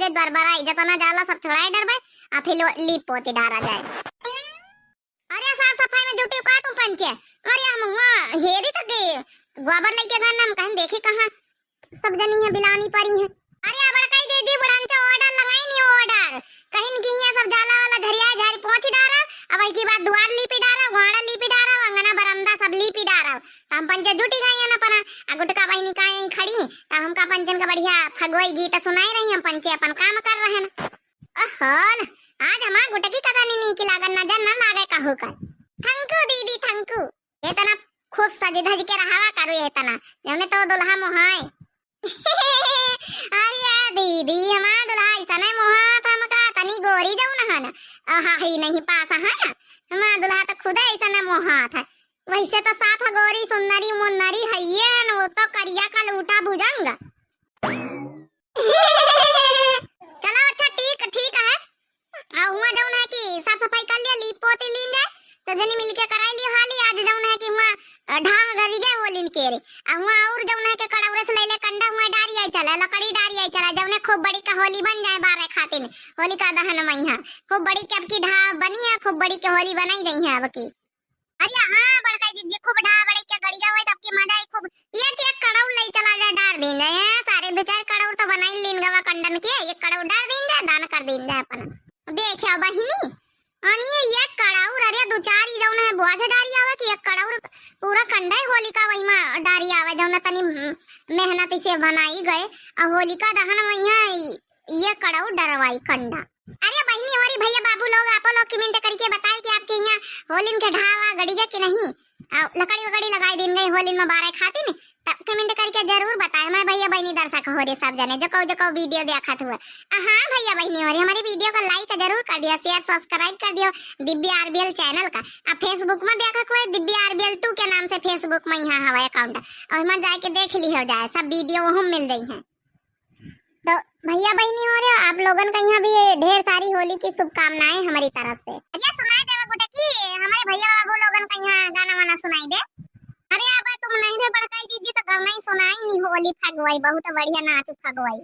दे द्वार बरा इज्जत ना जाला सब छोड़ाए डर भाई आ फिर लीप पोती डारा जाए। अरे साफ सफाई में जुटी का तुम पंचे। अरे हम हुआ हेरी तो दे गोबर लेके घर हम कहीं देखे कहां सब जनी है बिलानी परी है। अरे अब कई दे दी बड़ंचा ऑर्डर लगाई नहीं ऑर्डर कहीं की ये सब जाला वाला घरिया झारी पहुंच डारा अब की बात द्वार लीपी डारा गोड़ा लीपी डारा अंगना बरामदा सब लीपी डारा हम पंचे जुटी गई ना पना गुटका बहिनी का यहीं खड़ी त हमका पंचन का बढ़िया फगोई गीत सुनाई रही हम पंचे अपन काम कर रहे हैं। अहल आज हमार गुटकी कदा नी की लागन नजर न लागे कहू का। थैंक यू दीदी थैंक यू ये तना खूब सज धज के रहावा करू ये तना जने तो दुल्हा मोहाय। अरे दीदी हमार दुल्हा ऐसा नहीं मोहा था मका तनी गोरी जाऊ ना हन आहा ही नहीं पास है ना हमार दुल्हा तो खुद ऐसा ना मोहा था वैसे तो साफ गोरी सुंदरी मुन्नरी है ये न वो तो करिया का लूटा भुजंग। चलो अच्छा ठीक ठीक है आ हुआ जाऊ ना कि साफ सफाई कर लिया लीप पोती लीन जाए तो जनी मिलके कराई लियो हाली आज जाऊ ना कि हुआ ढाह गरी गए होलिन के रे आ हुआ और जाऊ ना के कड़ौरे से ले ले कंडा हुआ डारी आई चला लकड़ी डारी आई चला जाऊ ने खूब बड़ी का होली बन जाए बारे खातिर होली का दहन मैया खूब बड़ी के अब की ढाह बनी है खूब बड़ी के होली बनाई गई है अब की। अरे हां बड़का जी खूब ढाह बड़ी के गड़िया होय तब की मजा आई खूब एक एक कड़ौर ले चला जा डार दिन जाए सारे दो चार कड़ौर तो बनाई लीन गवा कंडन के एक कड़ौर डार दिन जाए दान कर दिन जाए अपन देखियो बहिनी अनि एक कड़ौर अरे दो चार ही जाऊ है बुआ से डारी आवे कि एक कड़ौर पूरा कंडा होलिका वही में डारी आवे जाऊ ना तनी मेहनत से बनाई गए और होलिका दहन वही ये कड़ौर डरवाई कंडा। अरे बहनी हमारी भैया बाबू लोग आप लोग कमेंट करके बताएं कि आपके यहाँ होलिन के ढावा गड़िया कि नहीं लकड़ी वकड़ी लगाई दिन गई होलिन में बारे खाती ने तब कमेंट करके जरूर बताएं। मैं भैया बहनी दर्शक हो रे सब जने जो को वीडियो देखत हुआ हां भैया बहनी हो रे हमारी वीडियो को लाइक जरूर कर दियो शेयर सब्सक्राइब कर दियो दिव्या आरबीएल चैनल का अब फेसबुक में देखत हुए दिव्या आरबीएल 2 के नाम से फेसबुक में यहां हवा अकाउंट और में जाके देख ली हो जाए सब वीडियो वहां मिल गई है। तो भैया बहनी हो रहे आप लोगन का यहाँ भी ढेर सारी होली की शुभकामनाएं हमारी तरफ से। अरे सुनाई देवा गुटकी हमारे भैया बाबू लोगन का यहाँ गाना वाना सुनाई दे। अरे अब तुम नहीं रे बड़काई दीदी तो गाना ही सुनाई नहीं होली फगवाई बहुत बढ़िया नाच फगवाई।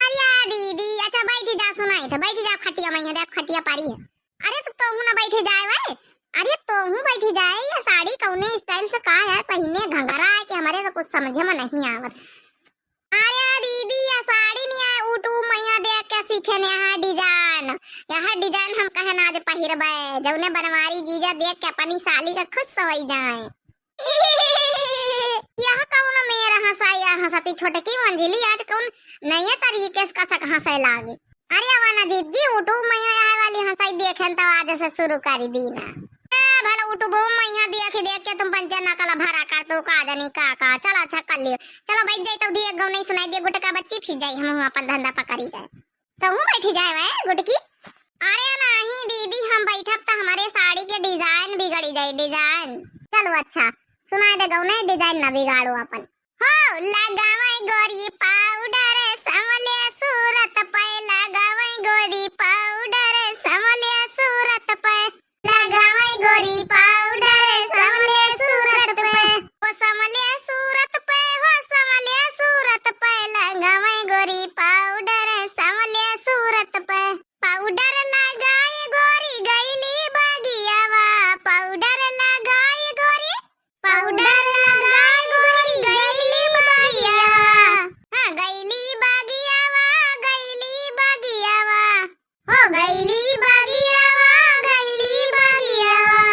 अरे दीदी अच्छा बैठ जा सुनाई था बैठ जा खटिया में देख खटिया पारी है। अरे तो हूं ना बैठे जाए भाई अरे तो हूं बैठ जाए ये साड़ी कौने स्टाइल से का है पहने घंघरा है कि हमारे तो कुछ समझ में नहीं आवत। अरे दीदी ये साड़ी नहीं है उठू मैया देख के सीखे ने यह डिजाइन हम कहे ना आज पहिरबे जौने बनवारी जीजा देख के अपनी साली का खुश होई जाए। यह कौन मेरा हंसाया हंसती छोटे की मंजिली आज कौन नए तरीके से कसा हंसे लागे। अरे वाना जीजी उठू मैया यह वाली हंसाई देखें तो आज से शुरू कर दी ना भला उठू बो मैया देख के तुम पंचे नकला भरा कर तो का जानी का चलो अच्छा कर लियो चलो बैठ जाए तो दिए गौ नहीं सुनाई दे गुटका बच्ची फिर जाई हम अपन धंधा पकड़ी जाए तो हूं बैठी जाए वे गुटकी। अरे नहीं दीदी हम बैठब तो हमारे साड़ी के डिजाइन बिगड़ी जाए डिजाइन चलो अच्छा सुनाई दे गौ नहीं डिजाइन ना बिगाड़ो अपन हो लगावई गोरी पाउडर समले सूरत पे लगावई गोरी पाउडर समले सूरत पे लगावई गोरी पाउडर समले सूरत पे ओ समले सूरत पे हो समले सूरत पे लगावई गोरी पाउडर समले सूरत पे पाउडर लगाए गोरी गईली बागियावा पाउडर लगाए गोरी गईली बागियावा हां गईली बागियावा हो गईली बागियावा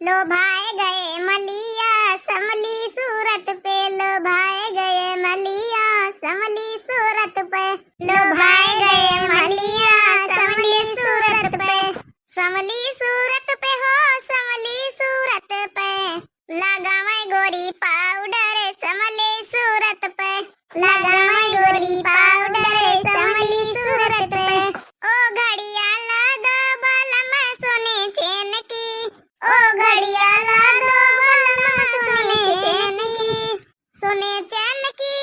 लो भाई गए मलिया समली सूरत पे लो भाई गए मलिया समली सूरत पे लो भाई गए मलिया समली सूरत पे समली सूरत पे हो समली सूरत पे लगावई गोरी पाउडर समली सूरत पे लगावई गोरी पाउडर समली सूरत पे ओ घड़िया ला दो बलम सोने चैन की ओ घड़िया ला दो बलम सोने चैन की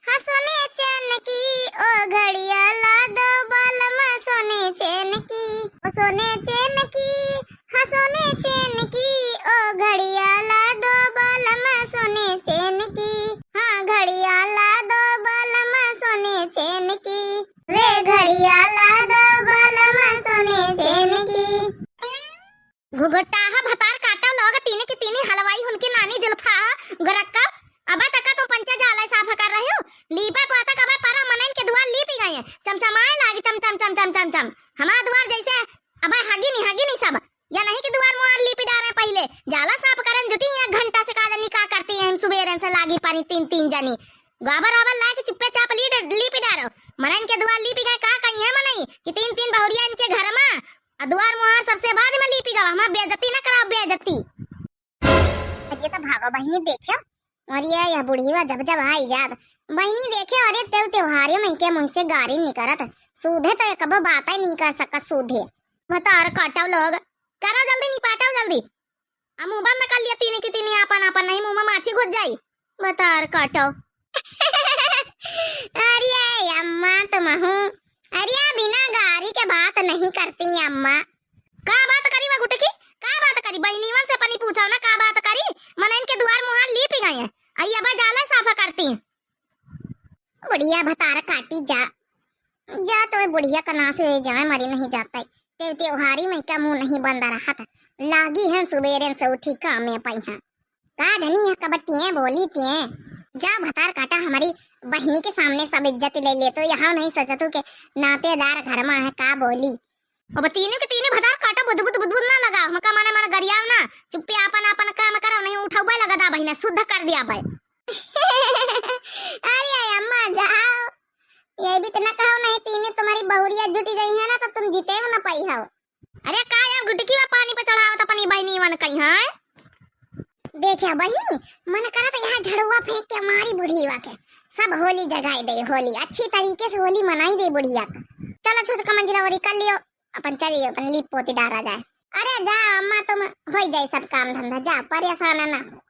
हाँ सोने चैन की ओ घड़िया ला दो बलम सोने चैन की ओ सोने चैन की हाँ सोने चैन की ओ घड़िया ला दो बलम सोने चैन की हाँ घड़िया ला दो बलम सोने चैन की वे घड़िया भुगटाहा भतार काटा लोग तीने की तीने हलवाई उनकी नानी जुल्फा गरक्का अबे तका तुम पंचा जाला साफ कर रहे हो लीपे पाता कबे पारा मनन के दुआर लीपी गए चमचमाए लागी चम चम चम चम चम चम हमारा दुआर जैसे अबे हगी नहीं सब या नहीं कि दुआर मुआर लीपी डारे पहले जाला साफ करन जुटी 1 घंटा से का जनी का करती है हम सुबेरन से लागी पानी तीन जनी गाबर आबर ला के चुप्पे चाप लीपी डारो मनन के दुआर लीपी गए का कहीं है मनई कि तीन बहुरिया इनके घर में दुआर मुहार सबसे बाद में लीपी गवा हमार बेइज्जती ना कराओ बेइज्जती ये तो भागो बहनी देखो और ये बुढ़ीवा जब आई जात बहनी देखे अरे त्योहारे में के मुझसे गाड़ी निकलत सूधे तो कबो बात ही नहीं कर सकत सूधे बतार काटाओ लोग करो जल्दी निपाटाओ जल्दी हम मुंह बंद कर लिया तीनी की तीनी आपन नहीं मुंह में माछी घुस जाई बतार काटाओ अरे अम्मा तुम हूँ अरे बिना गाड़ी के बात नहीं करती अम्मा का बात करी वा गुटकी का बात करी बहनीवन से पनी पूछाओ ना का बात करी मन इनके दुआर मुहार लीपी गए हैं आई अब जाला साफा करती हैं बुढ़िया भतार काटी जा तो बुढ़िया कना से जाए मरी नहीं जाता है त्योहारी में का मुंह नहीं बंद रहा था लागी है सुबेरे से उठी काम में पहिया का धनी है कबट्टियां बोली तिए जा भतार काटा हमारी बहनी के सामने सब इज्जत ले ले तो यहाँ नहीं सचतू के नातेदार घर में है का बोली अब तीनों के तीनों भतार काटा बुद ना लगा मका माने गरियाव ना चुप्पी आपन काम करो नहीं उठाऊ लगा दा बहिना शुद्ध कर दिया भाई अरे अम्मा जाओ ये भी इतना कहो नहीं तीनों तुम्हारी बहुरिया जुटी गई है ना तो तुम जीते हो ना पाई हो अरे का यार गुटकी में पानी पे चढ़ाओ तो अपनी बहनी मन कहीं है देखिए बहनी मन करा तो यहाँ झड़ुआ फेंक के हमारी बुढ़िया के सब होली जगाई दे होली अच्छी तरीके से होली मनाई दे बुढ़िया का चलो छोटका मंजिला वरी कर लियो अपन चलिए अपन लीप पोती डाला जाए अरे जा अम्मा तुम हो जाए सब काम धंधा जा परेशान ना हो